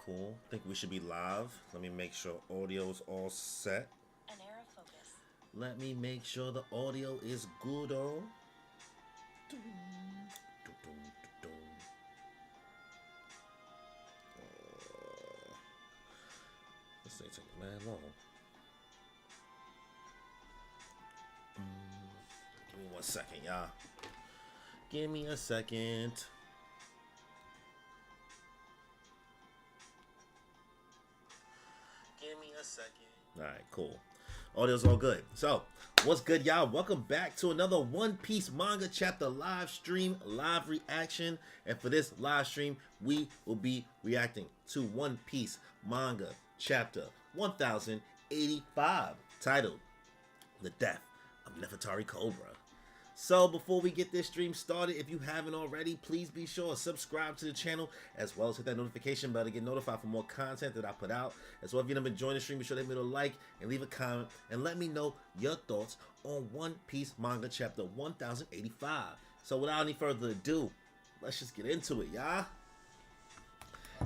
Cool. Think we should be live. Let me make sure audio's all set. An era focus. Let me make sure the audio is good. Oh. This ain't taking mad long. Give me 1 second, y'all. Give me a second. Give me a second. All right, cool. Audio's all good. So, what's good, y'all? Welcome back to another One Piece Manga Chapter live stream, live reaction. And for this live stream, we will be reacting to One Piece Manga Chapter 1085, titled The Death of Nefertari Cobra. So before we get this stream started, if you haven't already, please be sure to subscribe to the channel, as well as hit that notification bell to get notified for more content that I put out. As well, if you've never joined the stream, be sure to hit a like and leave a comment and let me know your thoughts on One Piece Manga Chapter 1085. So without any further ado, let's just get into it, y'all.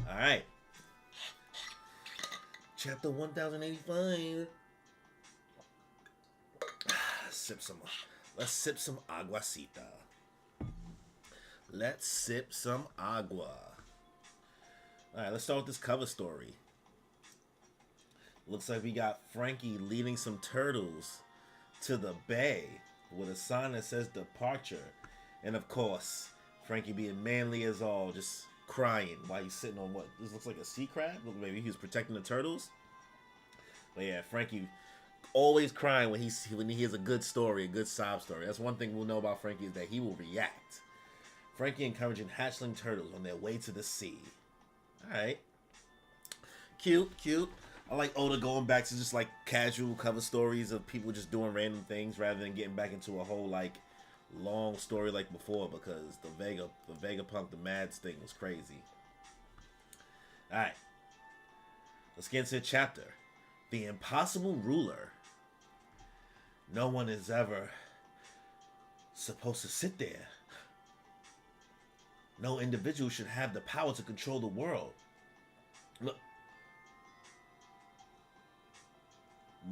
Alright. Chapter 1085. Sip some. Let's sip some aguacita. Let's sip some agua. Alright, let's start with this cover story. Looks like we got Frankie leading some turtles to the bay with a sign that says departure. And of course, Frankie being manly as all, just crying while he's sitting on what? This looks like a sea crab? Look, maybe he was protecting the turtles. But yeah, Frankie always crying when he hears a good story, a good sob story. That's one thing we'll know about Frankie, is that he will react. Frankie encouraging hatchling turtles on their way to the sea. Alright. Cute, cute. I like Oda going back to just like casual cover stories of people just doing random things rather than getting back into a whole like long story like before, because the Vegapunk, the Mads thing was crazy. Alright. Let's get into the chapter. The Impossible Ruler. No one is ever supposed to sit there. No individual should have the power to control the world. Look.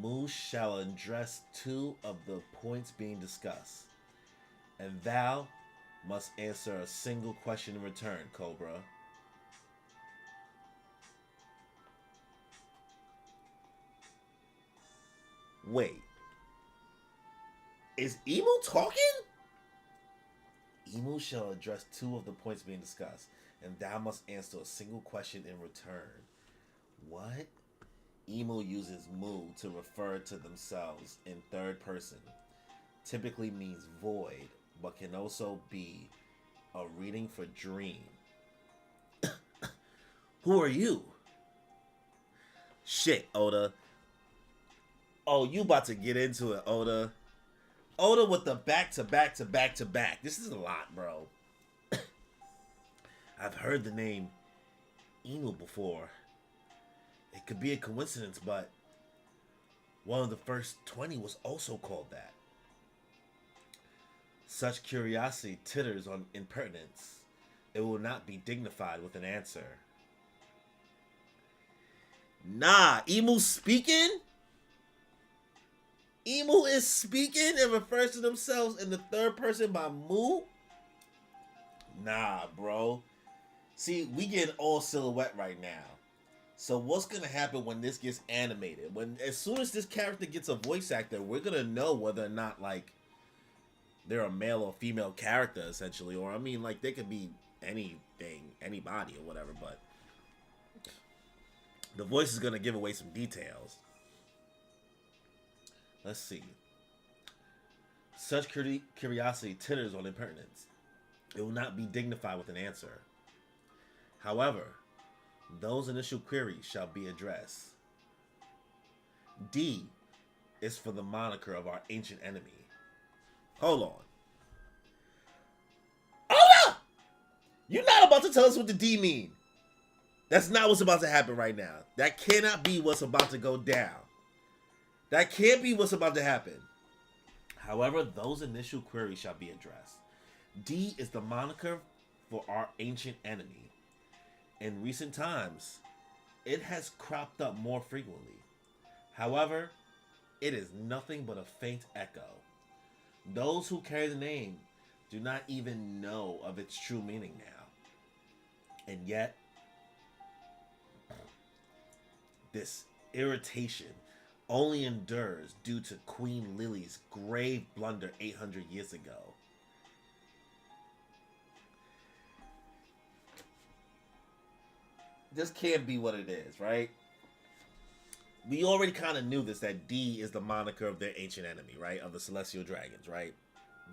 Mu shall address two of the points being discussed, and thou must answer a single question in return, Cobra. Wait. Is Emu talking? Emu shall address two of the points being discussed, and thou must answer a single question in return. What? Emu uses mu to refer to themselves in third person. Typically means void, but can also be a reading for dream. Who are you? Shit, Oda. Oh, you about to get into it, Oda. Oda with the back to back to back to back. This is a lot, bro. I've heard the name Emu before. It could be a coincidence, but one of the first 20 was also called that. Such curiosity titters on impertinence. It will not be dignified with an answer. Nah, Emu speaking? Emu is speaking and refers to themselves in the third person by Mu? Nah, bro. See, we getting all silhouette right now. So what's gonna happen when this gets animated? As soon as this character gets a voice actor, we're gonna know whether or not like they're a male or female character, essentially. Or I mean, like they could be anything, anybody or whatever, but the voice is gonna give away some details. Let's see. Such curiosity titters on impertinence. It will not be dignified with an answer. However, those initial queries shall be addressed. D is for the moniker of our ancient enemy. Hold on. Oda! You're not about to tell us what the D mean. That's not what's about to happen right now. That cannot be what's about to go down. That can't be what's about to happen. However, those initial queries shall be addressed. D is the moniker for our ancient enemy. In recent times, it has cropped up more frequently. However, it is nothing but a faint echo. Those who carry the name do not even know of its true meaning now. And yet, this irritation only endures due to Queen Lily's grave blunder 800 years ago. This can't be what it is, right? We already kind of knew this, that D is the moniker of their ancient enemy, right? Of the Celestial Dragons, right?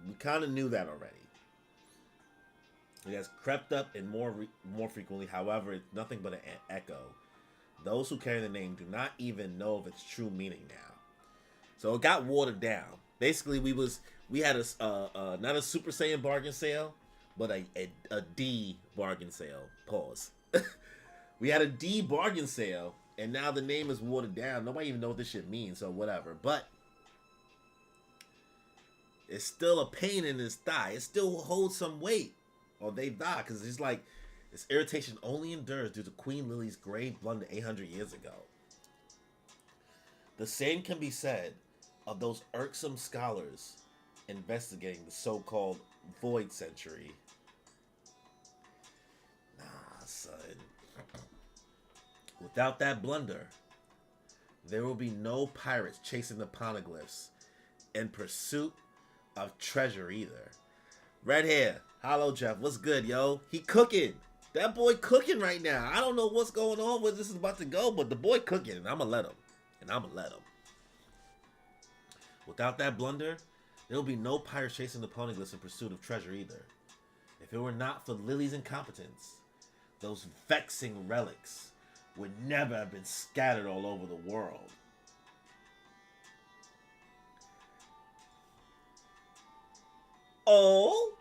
We kind of knew that already. It has crept up and more frequently. However, it's nothing but an echo. Those who carry the name do not even know of its true meaning now. So it got watered down. Basically, we had a not a Super Saiyan bargain sale, but a D bargain sale. Pause. We had a D bargain sale, and now the name is watered down. Nobody even knows what this shit means, so whatever. But it's still a pain in his thigh. It still holds some weight. Or they die, because it's like, this irritation only endures due to Queen Lily's grave blunder 800 years ago. The same can be said of those irksome scholars investigating the so-called Void Century. Nah, son. Without that blunder, there will be no pirates chasing the poneglyphs in pursuit of treasure either. Red hair, Hollow Jeff, what's good, yo? He cooking. That boy cooking right now. I don't know what's going on, where this is about to go, but the boy cooking, and I'm gonna let him. Without that blunder, there will be no pirates chasing the poneglyphs in pursuit of treasure either. If it were not for Lily's incompetence, those vexing relics would never have been scattered all over the world. Oh,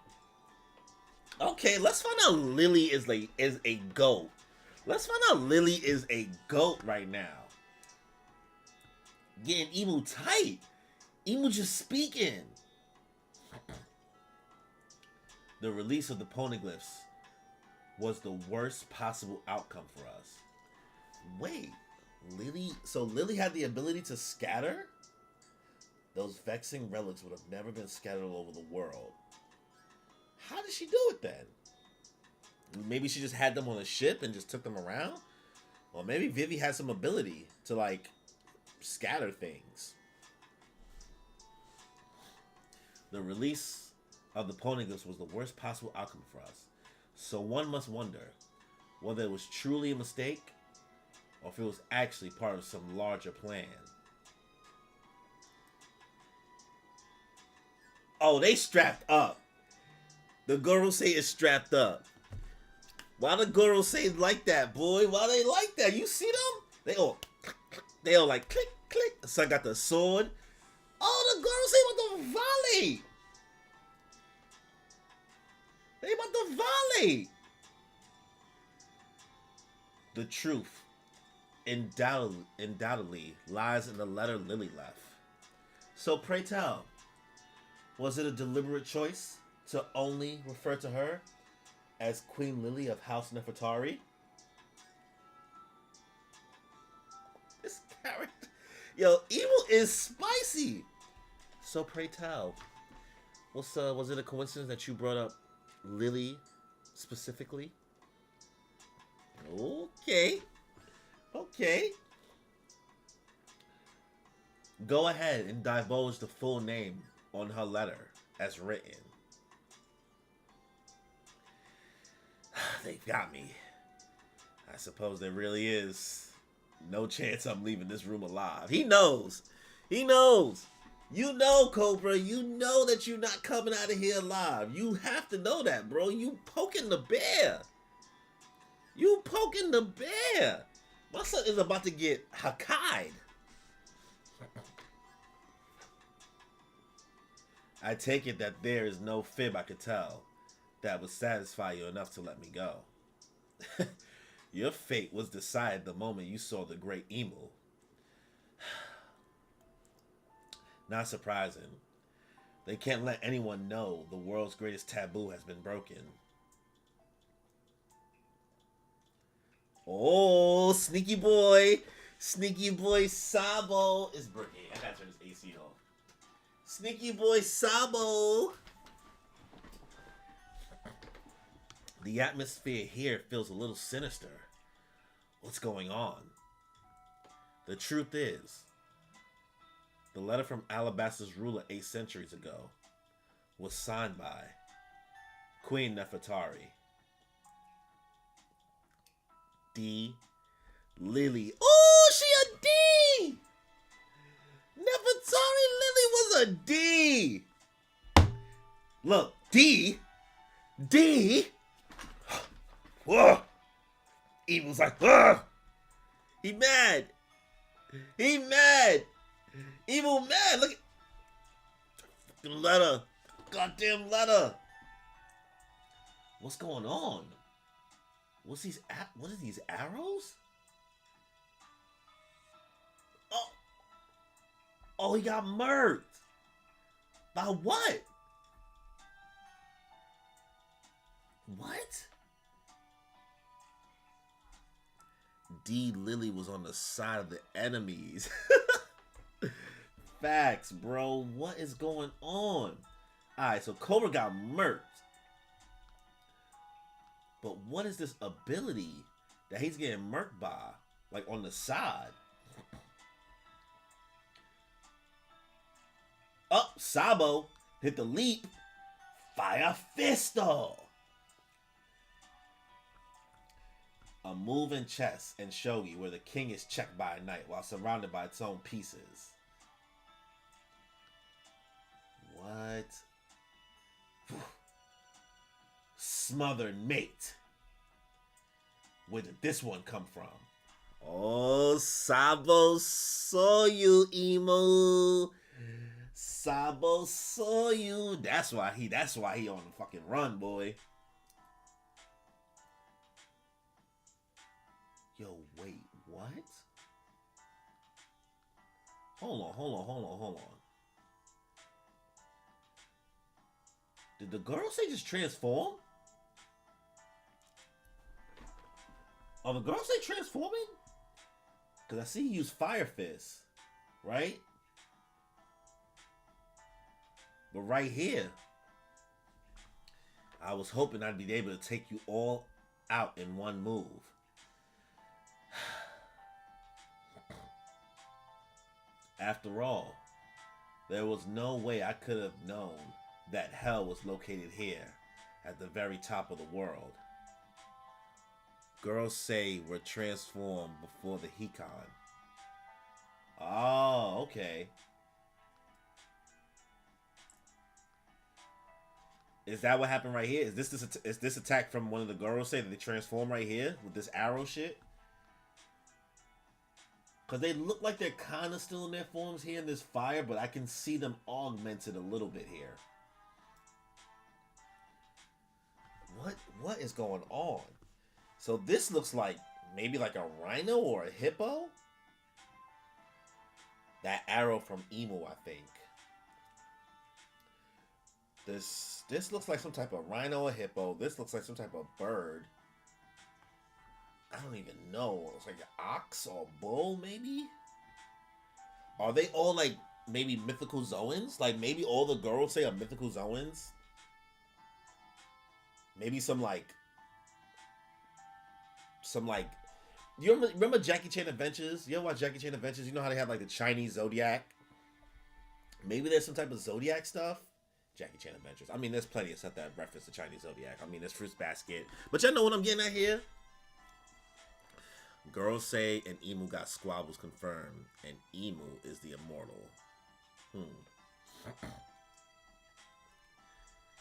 okay. Let's find out Lily is a goat. Let's find out Lily is a goat right now. Getting Emu tight. Emu just speaking. The release of the poneglyphs was the worst possible outcome for us. Wait, Lily? So Lily had the ability to scatter? Those vexing relics would have never been scattered all over the world. How did she do it then? Maybe she just had them on a ship and just took them around? Or maybe Vivi had some ability to, like, scatter things. The release of the poneglyphs was the worst possible outcome for us. So one must wonder whether it was truly a mistake or if it was actually part of some larger plan. Oh, they strapped up. The Gorosei is strapped up. Why the Gorosei like that, boy? Why they like that? You see them? They all like click, click. Son got the sword. Oh, the Gorosei with the volley. They about to volley. The truth undoubtedly lies in the letter Lily left. So pray tell, was it a deliberate choice to only refer to her as Queen Lily of House Nefertari? This character, yo, Evil is spicy. So pray tell, was it a coincidence that you brought up Lily specifically? Okay. Go ahead and divulge the full name on her letter as written. They got me. I suppose there really is no chance I'm leaving this room alive. He knows. You know, Cobra. You know that you're not coming out of here alive. You have to know that, bro. You poking the bear. My son is about to get Hakai'd. I take it that there is no fib I could tell that would satisfy you enough to let me go. Your fate was decided the moment you saw the great Emu. Not surprising. They can't let anyone know the world's greatest taboo has been broken. Oh, sneaky boy. Sneaky boy Sabo is breaking. I gotta turn this AC off. Sneaky boy Sabo. The atmosphere here feels a little sinister. What's going on? The truth is, the letter from Alabaster's ruler 8 centuries ago was signed by Queen Nefertari. D. Lily. Oh, she a D! Nefertari Lily was a D! Look, D? D? Whoa! Evil's like, ugh! He mad! He mad! Evil mad! Look at fucking letter! Goddamn letter! What's going on? What are these arrows? Oh, he got murked. By what? What? D. Lily was on the side of the enemies. Facts, bro. What is going on? Alright, so Cobra got murked. But what is this ability that he's getting murked by? Like on the side. Up, Sabo hit the leap. Fire Fisto. A move in chess and shogi where the king is checked by a knight while surrounded by its own pieces. What? Smothered mate. Where did this one come from? Oh, Sabo saw you, emo. Sabo saw you. That's why he on the fucking run, boy. Yo, wait, what? Hold on. Did the girl say just transform? Oh, the girl say transforming? Because I see he used Fire Fist, right? But right here, I was hoping I'd be able to take you all out in one move. After all, there was no way I could have known that hell was located here at the very top of the world. Girls say we're transformed before the Hikon. Oh, okay. Is that what happened right here? Is this attack from one of the girls say that they transform right here with this arrow shit? Because they look like they're kind of still in their forms here in this fire, but I can see them augmented a little bit here. What is going on? So this looks like maybe like a rhino or a hippo. That arrow from Emo, I think. This looks like some type of rhino or hippo. This looks like some type of bird. I don't even know. It's like an ox or a bull, maybe? Are they all like maybe mythical Zoans? Like maybe all the girls say are mythical Zoans? Maybe some like you remember Jackie Chan Adventures? You ever watch Jackie Chan Adventures? You know how they have like the Chinese zodiac? Maybe there's some type of zodiac stuff. Jackie Chan Adventures. I mean, there's plenty of stuff that reference the Chinese zodiac. I mean, there's Fruits Basket. But y'all know what I'm getting at here? Girls say an Emu got squabbles confirmed, and Emu is the immortal.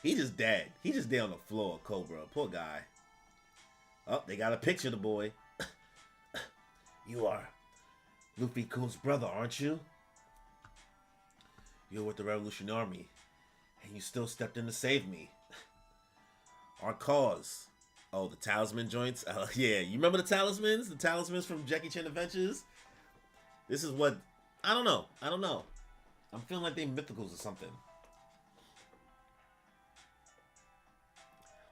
He just dead. He just dead on the floor, Cobra. Poor guy. Oh, they got a picture of the boy. You are Luffy Kun's brother, aren't you? You're with the Revolution Army, and you still stepped in to save me. Our cause. Oh, the talisman joints? Yeah, you remember the talismans? The talismans from Jackie Chan Adventures? This is what... I don't know. I'm feeling like they mythicals or something.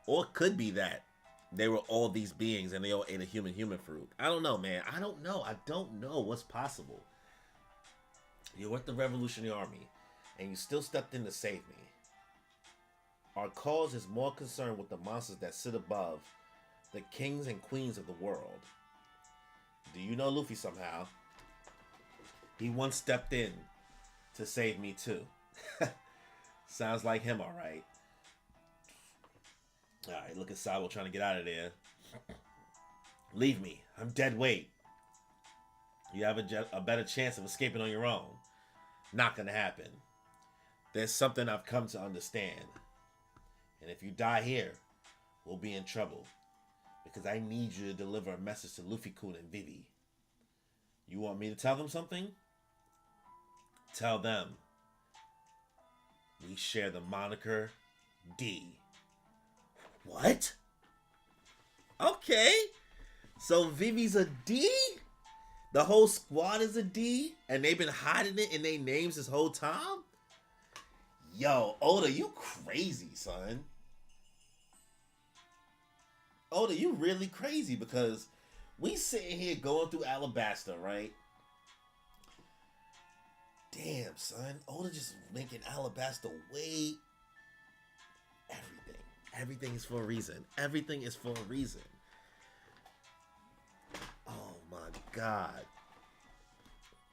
Or it could be that they were all these beings and they all ate a human fruit. I don't know, man. I don't know what's possible. You're with the Revolutionary Army, and you still stepped in to save me. Our cause is more concerned with the monsters that sit above the kings and queens of the world. Do you know Luffy somehow? He once stepped in to save me too. Sounds like him, alright. Alright, look at Sabo trying to get out of there. Leave me. I'm dead weight. You have a better chance of escaping on your own. Not gonna happen. There's something I've come to understand. And if you die here, we'll be in trouble. Because I need you to deliver a message to Luffy-kun and Vivi. You want me to tell them something? Tell them. We share the moniker D. What? Okay. So Vivi's a D? The whole squad is a D? And they've been hiding it in their names this whole time? Yo, Oda, you crazy, son. Oda, you really crazy, because we sitting here going through Alabasta, right? Damn, son. Oda just making Alabasta way... Everything. Everything is for a reason. Everything is for a reason. Oh my God.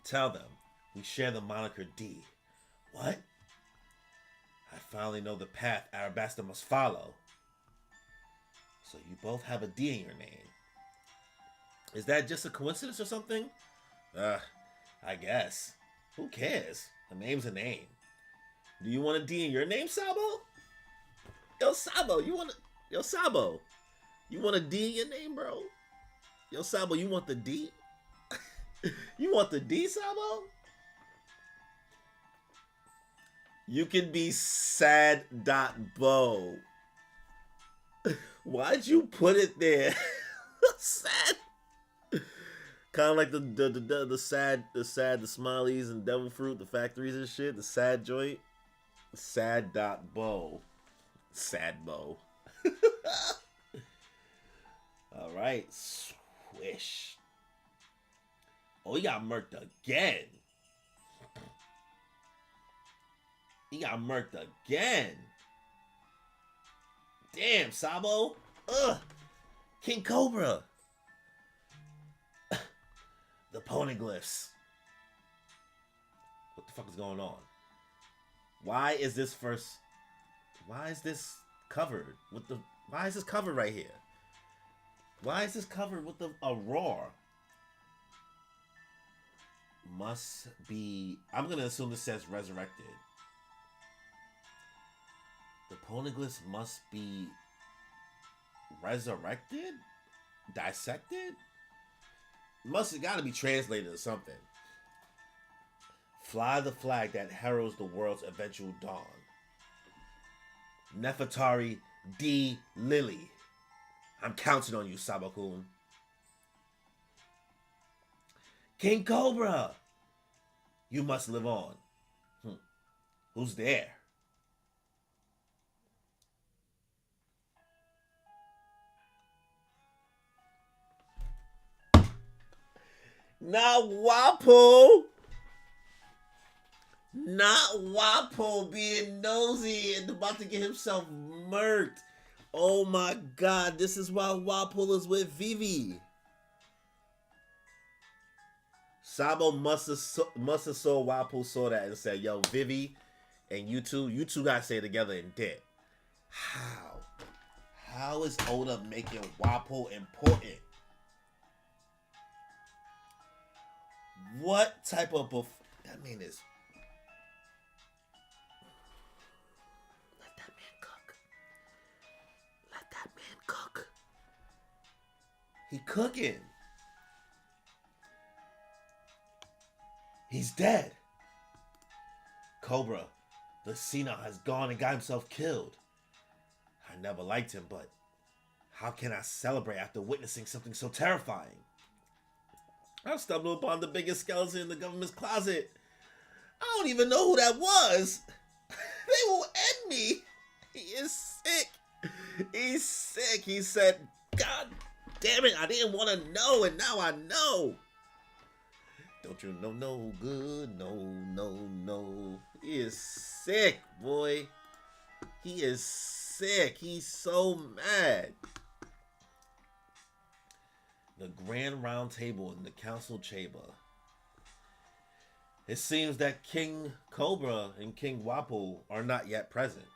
Tell them we share the moniker D. What? I finally know the path Alabasta must follow. So you both have a D in your name. Is that just a coincidence or something? I guess. Who cares? A name's a name. Do you want a D in your name, Sabo? Yo, Sabo, you want a D in your name, bro? Yo, Sabo, you want the D? You want the D, Sabo? You can be sad.bo. Why'd you put it there? Sad. Kind of like the smileys and devil fruit, the factories and shit, the sad joint. Sad.bo. Sadbo. Alright. Swish. Oh, he got murked again. Damn, Sabo. Ugh. King Cobra. The poneglyphs. What the fuck is going on? Why is this covered with the... Why is this covered right here? Why is this covered with a roar? Must be... I'm going to assume this says resurrected. The poneglyphs must be resurrected? Dissected? Must have got to be translated or something. Fly the flag that heralds the world's eventual dawn. Nefertari D. Lily. I'm counting on you, Sabo-kun. King Cobra. You must live on. Who's there? Not Wapo. Not Wapo being nosy and about to get himself murked. Oh my God, this is why Wapo is with Vivi. Sabo must have saw Wapo saw that and said, yo, Vivi and you two gotta stay together and dip. How? How is Oda making Wapo important? What type of that man is? Let that man cook. Let that man cook. He cooking. He's dead. Cobra, the senile, has gone and got himself killed. I never liked him, but how can I celebrate after witnessing something so terrifying? I stumbled upon the biggest skeleton in the government's closet. I don't even know who that was. They will end me. He is sick. He's sick. He said, God damn it, I didn't want to know, and now I know. Don't you know no good? No. He is sick, boy. He is sick. He's so mad. The Grand Round Table in the council chamber. It seems that King Cobra and King Wapol are not yet present.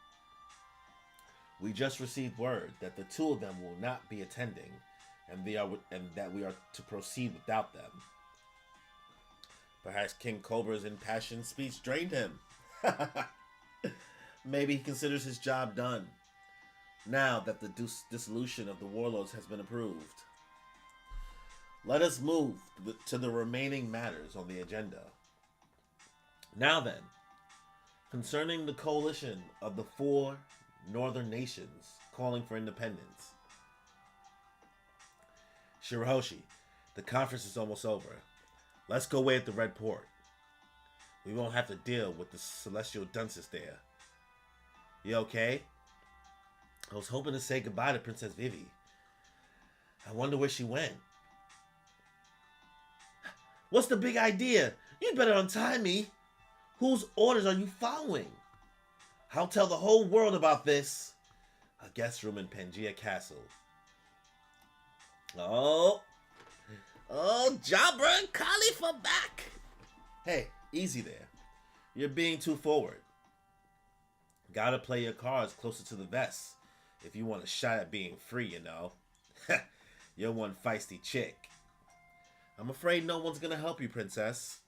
We just received word that the two of them will not be attending, and that we are to proceed without them. Perhaps King Cobra's impassioned speech drained him. Maybe he considers his job done, now that the dissolution of the warlords has been approved. Let us move to the remaining matters on the agenda. Now then, concerning the coalition of the 4 northern nations calling for independence. Shirahoshi, the conference is almost over. Let's go away at the Red Port. We won't have to deal with the celestial dunces there. You okay? I was hoping to say goodbye to Princess Vivi. I wonder where she went. What's the big idea? You'd better untie me. Whose orders are you following? I'll tell the whole world about this. A guest room in Pangea Castle. Oh, Jabra and Khalifa back. Hey, easy there. You're being too forward. Gotta play your cards closer to the vest if you want a shot at being free, you know. You're one feisty chick. I'm afraid no one's gonna help you, princess.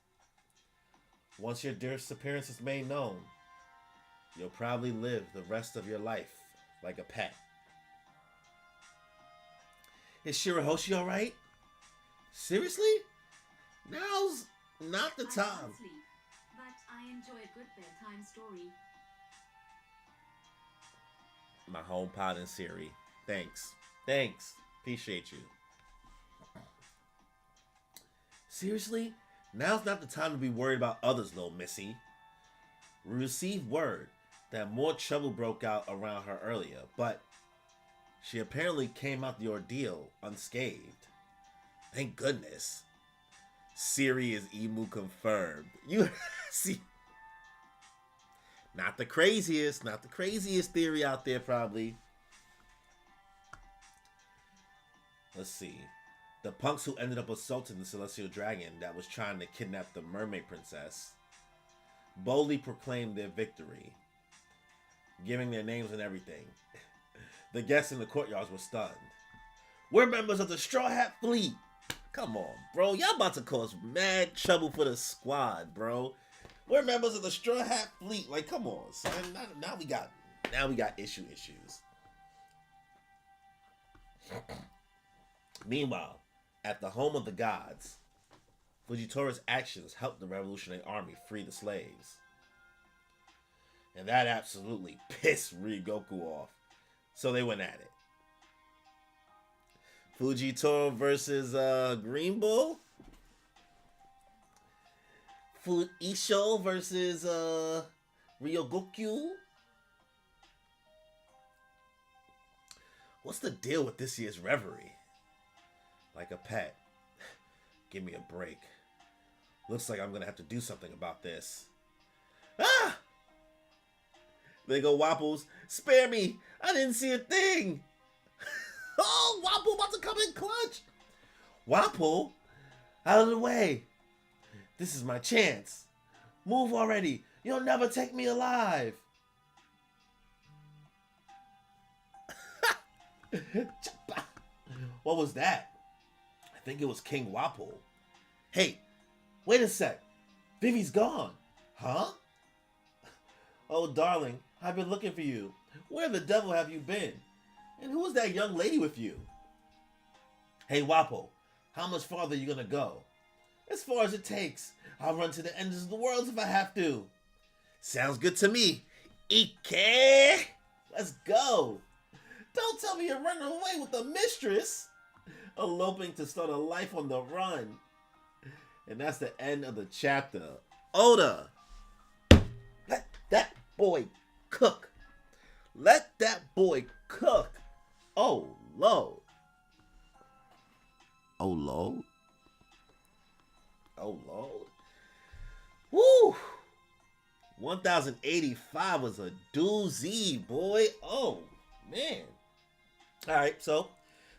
Once your disappearance is made known, you'll probably live the rest of your life like a pet. Is Shirahoshi alright? Seriously? Now's not the time. I can't sleep, but I enjoy a good bedtime story. My home pod and Siri. Thanks. Appreciate you. Seriously? Now's not the time to be worried about others, little missy. We received word that more trouble broke out around her earlier, but she apparently came out the ordeal unscathed. Thank goodness. Siri is Emu confirmed. You see, not the craziest theory out there probably. Let's see. The punks who ended up assaulting the celestial dragon that was trying to kidnap the mermaid princess boldly proclaimed their victory, giving their names and everything. The guests in the courtyards were stunned. We're members of the Straw Hat Fleet. Come on, bro. Y'all about to cause mad trouble for the squad, bro. We're members of the Straw Hat Fleet. Like, come on, son. Now we got issues. Meanwhile, at the home of the gods, Fujitora's actions helped the revolutionary army free the slaves. And that absolutely pissed Ryugoku off. So they went at it. Fujitora versus Green Bull. Isho versus Ryogoku. What's the deal with this year's reverie? Like a pet. Give me a break. Looks like I'm gonna have to do something about this. Ah! There go Wapples. Spare me! I didn't see a thing! Oh, Wapple about to come in clutch! Wapple? Out of the way! This is my chance. Move already. You'll never take me alive. What was that? I think it was King Wapol. Hey, wait a sec. Vivi's gone. Huh? Oh, darling, I've been looking for you. Where the devil have you been? And who is that young lady with you? Hey, Wapol, how much farther are you gonna go? As far as it takes. I'll run to the ends of the world if I have to. Sounds good to me. Ike! Let's go. Don't tell me you're running away with the mistress. Eloping to start a life on the run. And that's the end of the chapter. Oda! Let that boy cook. Let that boy cook. Oh, Lord. 2085 was a doozy, boy. Oh, man. All right, so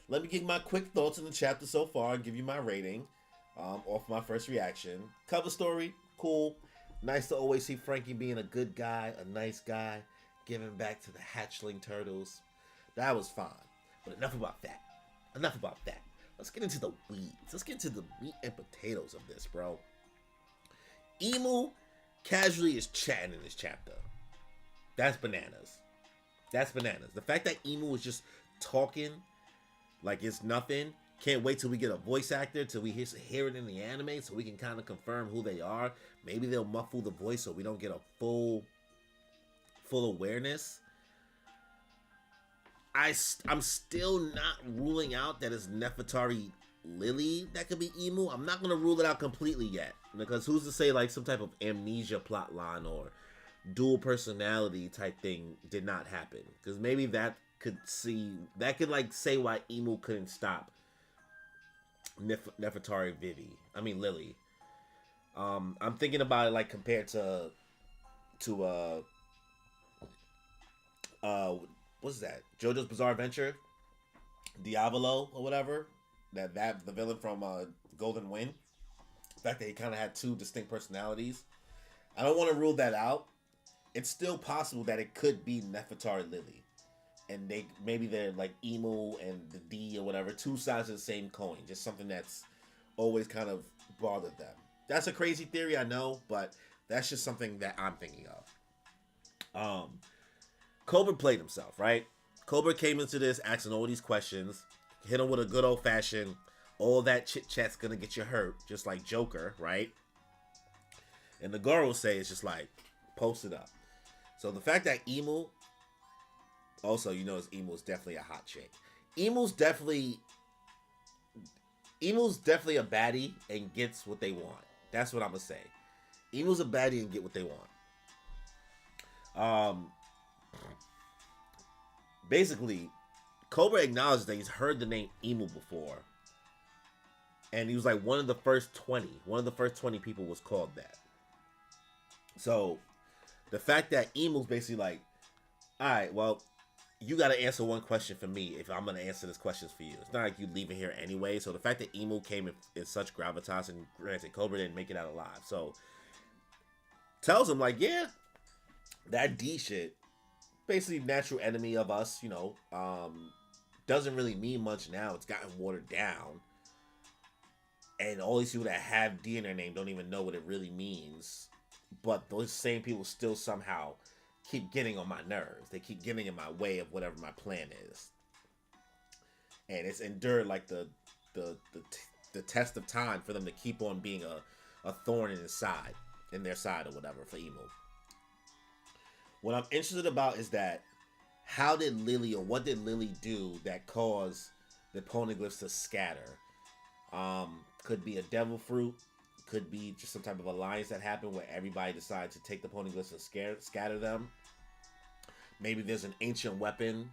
let me give my quick thoughts on the chapter so far and give you my rating off my first reaction. Cover story, cool. Nice to always see Frankie being a good guy, a nice guy, giving back to the hatchling turtles. That was fine. But enough about that. Enough about that. Let's get into the weeds. Let's get into the meat and potatoes of this, bro. Emu casually is chatting in this chapter. That's bananas. That's bananas. The fact that Emu is just talking like it's nothing. Can't wait till we get a voice actor, till we hear it in the anime, so we can kind of confirm who they are. Maybe they'll muffle the voice so we don't get a full awareness. I'm still not ruling out that it's Nefertari Lily that could be Emu. I'm not gonna rule it out completely yet, because who's to say like some type of amnesia plot line or dual personality type thing did not happen? Because maybe that could like say why Emu couldn't stop Nefertari Lily. I'm thinking about it like compared to what's that? JoJo's Bizarre Adventure, Diavolo or whatever. That the villain from Golden Wind. The fact that he kind of had two distinct personalities. I don't want to rule that out. It's still possible that it could be Nefertari Lily, and they're like Emu and the D or whatever, two sides of the same coin. Just something that's always kind of bothered them. That's a crazy theory, I know, but that's just something that I'm thinking of. Cobra played himself, right? Cobra came into this asking all these questions, hit him with a good old fashioned, all that chit chat's gonna get you hurt, just like Joker, right? And the Goro say it's just like, post it up. So the fact that Emu, also you know, Emu's definitely a hot chick. Emu's definitely a baddie and gets what they want. That's what I'm gonna say. Emu's a baddie and get what they want. Basically, Cobra acknowledged that he's heard the name Emu before. And he was like one of the first 20 people was called that. So, the fact that Emu's basically like, alright, well, you gotta answer one question for me if I'm gonna answer this question for you. It's not like you leaving here anyway. So the fact that Emu came in such gravitas, and granted, Cobra didn't make it out alive. So, tells him like, yeah, that D shit, basically natural enemy of us, doesn't really mean much now. It's gotten watered down. And all these people that have D in their name don't even know what it really means. But those same people still somehow keep getting on my nerves. They keep getting in my way of whatever my plan is. And it's endured like the test of time for them to keep on being a thorn in their side or whatever for Emu. What I'm interested about is that what did Lily do that caused the poneglyphs to scatter? Could be a devil fruit, could be just some type of alliance that happened where everybody decides to take the poneglyphs and scatter them. Maybe there's an ancient weapon.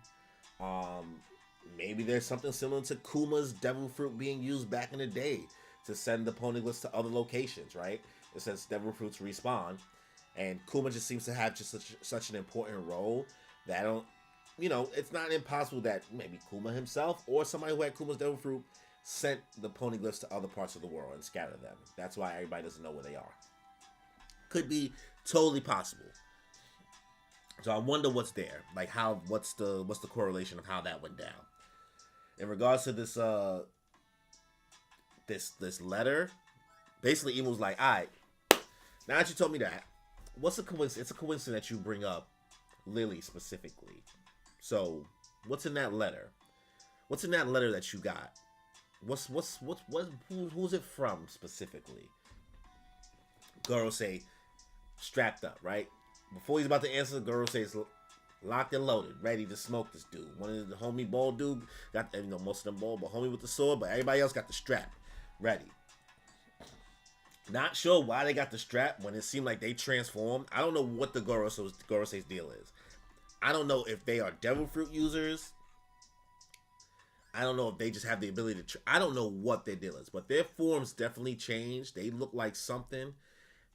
Maybe there's something similar to Kuma's devil fruit being used back in the day to send the poneglyphs to other locations, right? It says devil fruits respawn. And Kuma just seems to have just such an important role that it's not impossible that maybe Kuma himself or somebody who had Kuma's devil fruit sent the poneglyphs to other parts of the world and scattered them. That's why everybody doesn't know where they are. Could be totally possible. So I wonder what's there. Like what's the correlation of how that went down. In regards to this this letter, basically Emu's like, alright, now that you told me that, what's a coincidence? It's a coincidence that you bring up Lily specifically. So, what's in that letter? What's in that letter that you got? Who's it from specifically? Goro say, strapped up, right? Before he's about to answer, Goro says, locked and loaded, ready to smoke this dude. One of the homie bald dude got, most of them bald, but homie with the sword, but everybody else got the strap, ready. Not sure why they got the strap when it seemed like they transformed. I don't know what the Gorosei's deal is. I don't know if they are devil fruit users. I don't know if they just have the ability to... I don't know what their deal is, but their forms definitely changed. They look like something.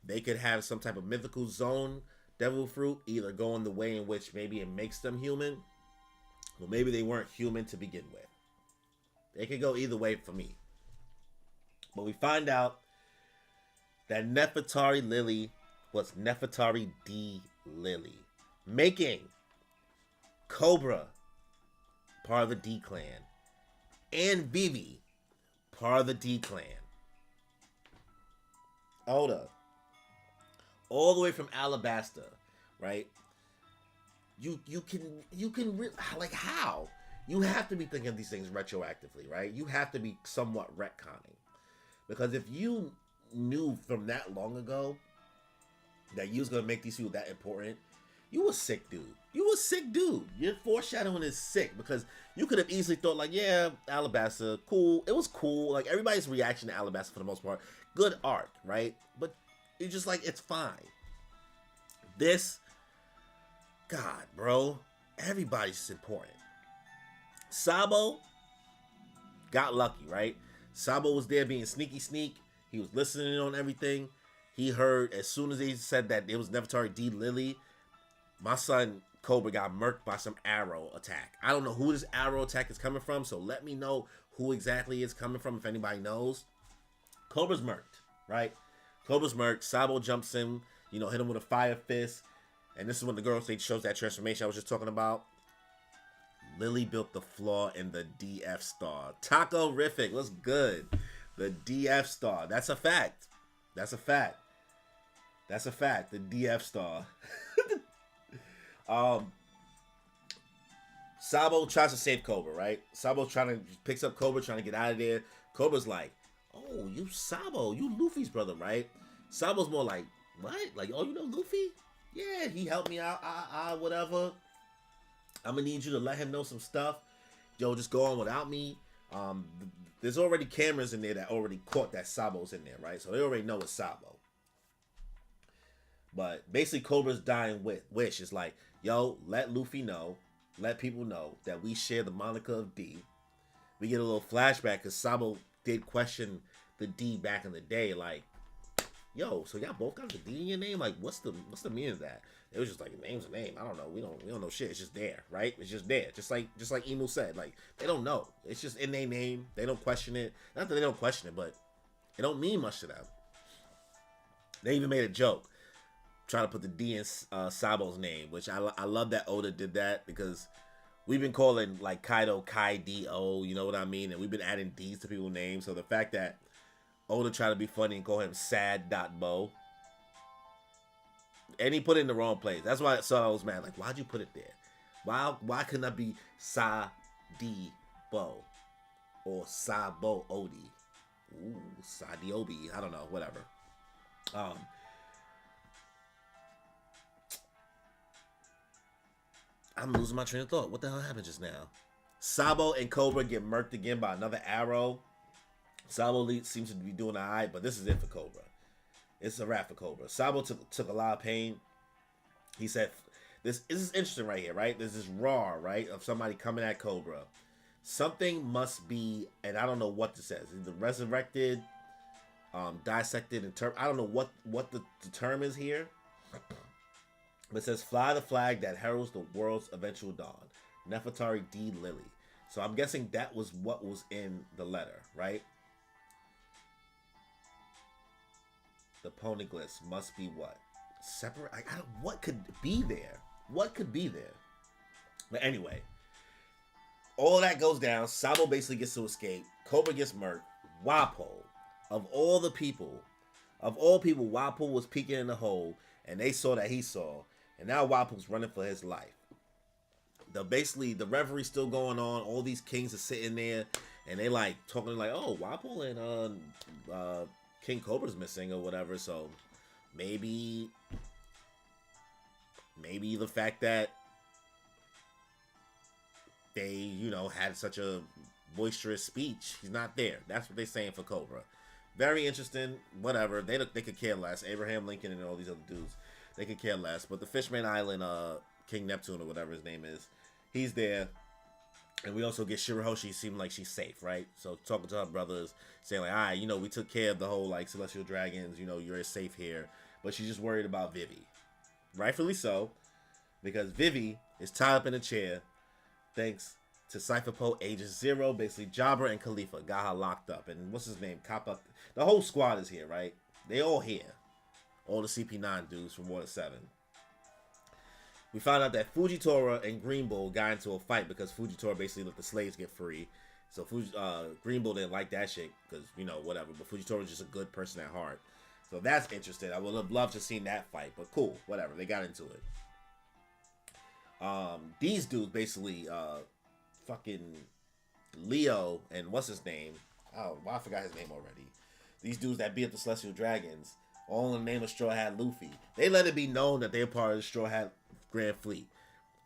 They could have some type of mythical zone devil fruit either going the way in which maybe it makes them human, or maybe they weren't human to begin with. It could go either way for me. But we find out that Nefertari Lily was Nefertari D. Lily, making Cobra part of the D clan and Vivi part of the D clan. Oda, all the way from Alabasta, right? You can like how? You have to be thinking of these things retroactively, right? You have to be somewhat retconning. Because if you knew from that long ago that you was gonna make these people that important, you a sick dude. You a sick dude. Your foreshadowing is sick because you could have easily thought like, yeah, Alabasta, cool. It was cool. Like everybody's reaction to Alabasta for the most part, good art, right? But it's just like it's fine. This, God, bro, everybody's important. Sabo got lucky, right? Sabo was there being sneaky sneak. He was listening on everything. He heard as soon as he said that it was Nefertari D. Lily, my son Cobra got murked by some arrow attack. I don't know who this arrow attack is coming from, so let me know who exactly it's coming from if anybody knows. Cobra's murked, right? Cobra's murked. Sabo jumps in, hit him with a fire fist. And this is when the girl stage shows that transformation I was just talking about. Lily built the flaw in the DF star. Taco-rific, what's good? The DF star. That's a fact. That's a fact. That's a fact. The DF star. Sabo tries to save Cobra, right? Sabo picks up Cobra, trying to get out of there. Cobra's like, oh, you Sabo, you Luffy's brother, right? Sabo's more like, what? Like, oh, you know Luffy? Yeah, he helped me out, whatever. I'm gonna need you to let him know some stuff. Yo, just go on without me. There's already cameras in there that already caught that Sabo's in there, right? So they already know it's Sabo. But basically, Cobra's dying wish is like, yo, let Luffy know, let people know that we share the moniker of D. We get a little flashback because Sabo did question the D back in the day, like, yo, so y'all both got the D in your name? Like, what's the meaning of that? It was just like, name's a name. I don't know. We don't know shit. It's just there, right? It's just there. Just like Emu said, like, they don't know. It's just in their name. They don't question it. Not that they don't question it, but it don't mean much to them. They even made a joke trying to put the D in Sabo's name, which I love that Oda did that because we've been calling like Kaido Kai D-O, you know what I mean? And we've been adding D's to people's names. So the fact that Oda tried to be funny and call him Sad.Bo. And he put it in the wrong place. That's why I was mad. Like, why'd you put it there? Why couldn't that be Sa-D-Bo? Or Sabo Odi? Ooh, Sadiobi. I don't know. Whatever. I'm losing my train of thought. What the hell happened just now? Sabo and Cobra get murked again by another arrow. Sabo seems to be doing alright, but this is it for Cobra. It's a wrap for Cobra. Sabo took a lot of pain. He said, this is interesting right here, right? There's this raw, right, of somebody coming at Cobra. Something must be, and I don't know what this says. Either resurrected, dissected, I don't know what the term is here. But it says, fly the flag that heralds the world's eventual dawn. Nefertari D. Lily. So I'm guessing that was what was in the letter, right? The poneglyphs must be what? Separate? What could be there? What could be there? But anyway, all that goes down. Sabo basically gets to escape. Cobra gets murked. Walpole, of all people, Walpole was peeking in the hole, and they saw that he saw, and now Walpole's running for his life. The revelry's still going on. All these kings are sitting there, and they like talking like, oh, Walpole and King Cobra's missing or whatever. So maybe the fact that they, had such a boisterous speech, he's not there. That's what they're saying for Cobra. Very interesting. Whatever. They could care less. Abraham Lincoln and all these other dudes, they could care less. But the Fishman Island, King Neptune or whatever his name is, he's there. And we also get Shirahoshi seeming like she's safe, right? So talking to her brothers, saying like, all right, we took care of the whole like celestial dragons, you're safe here. But she's just worried about Vivi. rightfully so, because Vivi is tied up in a chair thanks to Cypher Poe Agent Zero. Basically, Jabra and Khalifa got her locked up. And what's his name? Kappa. The whole squad is here, right? They all here. All the CP9 dudes from Water 7. We found out that Fujitora and Green Bull got into a fight because Fujitora basically let the slaves get free. So Green Bull didn't like that shit because, you know, whatever. But Fujitora was just a good person at heart. So that's interesting. I would have loved to have seen that fight. But cool, whatever. They got into it. These dudes basically, fucking Leo and what's his name? Oh, well, I forgot his name already. These dudes that beat up the Celestial Dragons, all in the name of Straw Hat Luffy. They let it be known that they're part of the Straw Hat Grand Fleet.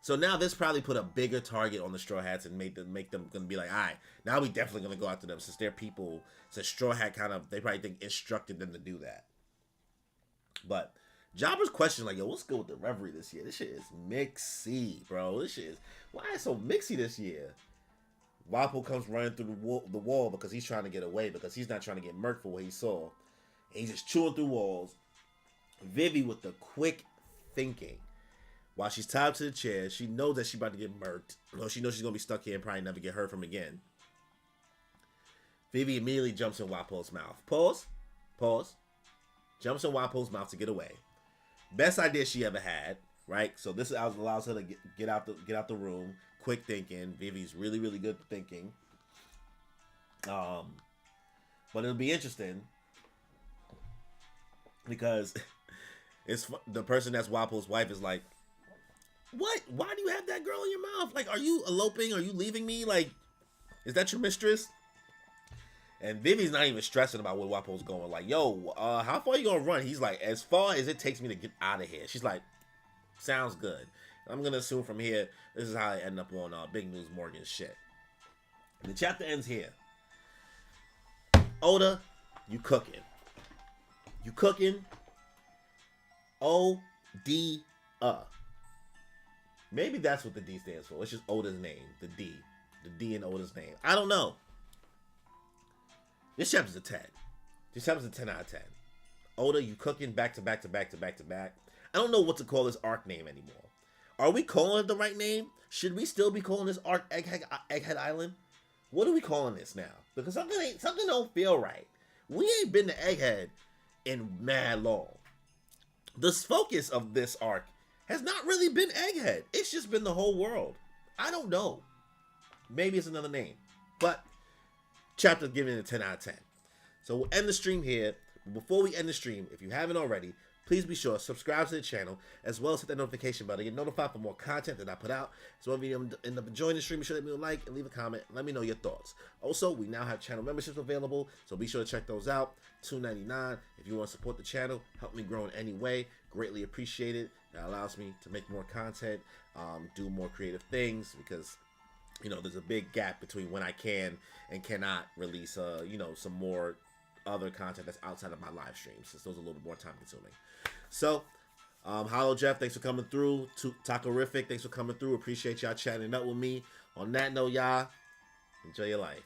So now this probably put a bigger target on the Straw Hats and make them gonna be like, all right, now we definitely gonna go after them since they're people. Since Straw Hat they probably think instructed them to do that. But Jobber's question like, yo, what's good with the Reverie this year? This shit is mixy, bro. This shit is, why is it so mixy this year? Wappo comes running through the wall because he's trying to get away because he's not trying to get murked for what he saw. And he's just chewing through walls. Vivi with the quick thinking. While she's tied to the chair, she knows that she's about to get murked. Or she knows she's going to be stuck here and probably never get heard from again. Vivi immediately jumps in Wappo's mouth. Pause. Jumps in Wappo's mouth to get away. Best idea she ever had, right? So this allows her to get out the room. Quick thinking. Vivi's really, really good at thinking. But it'll be interesting because it's the person that's Wappo's wife is like, what? Why do you have that girl in your mouth? Like, are you eloping? Are you leaving me? Like, is that your mistress? And Vivi's not even stressing about where Wappo's going. Like, yo, how far are you gonna run? He's like, as far as it takes me to get out of here. She's like, sounds good. I'm gonna assume from here, this is how I end up on Big News Morgan's shit. And the chapter ends here. Oda, you cooking. You cooking. O-D. Maybe that's what the D stands for. It's just Oda's name. The D. The D in Oda's name. I don't know. This chapter's a 10. This chapter's a 10 out of 10. Oda, you cooking back to back to back to back to back. I don't know what to call this arc name anymore. Are we calling it the right name? Should we still be calling this arc Egghead Island? What are we calling this now? Because something don't feel right. We ain't been to Egghead in mad long. The focus of this arc has not really been Egghead. It's just been the whole world. I don't know. Maybe it's another name. But chapter giving it a 10 out of 10. So we'll end the stream here. Before we end the stream, if you haven't already, please be sure to subscribe to the channel, as well as hit that notification bell to get notified for more content that I put out. So if you end up enjoying the stream, be sure to leave me a like and leave a comment. Let me know your thoughts. Also, we now have channel memberships available, so be sure to check those out. $2.99 if you want to support the channel, help me grow in any way. Greatly appreciate it. That allows me to make more content, do more creative things, because you know there's a big gap between when I can and cannot release some more other content that's outside of my live streams, since those are a little more time consuming. So Hollow Jeff, thanks for coming through. Takorific, thanks for coming through. Appreciate y'all chatting up with me. On that note, y'all, enjoy your life.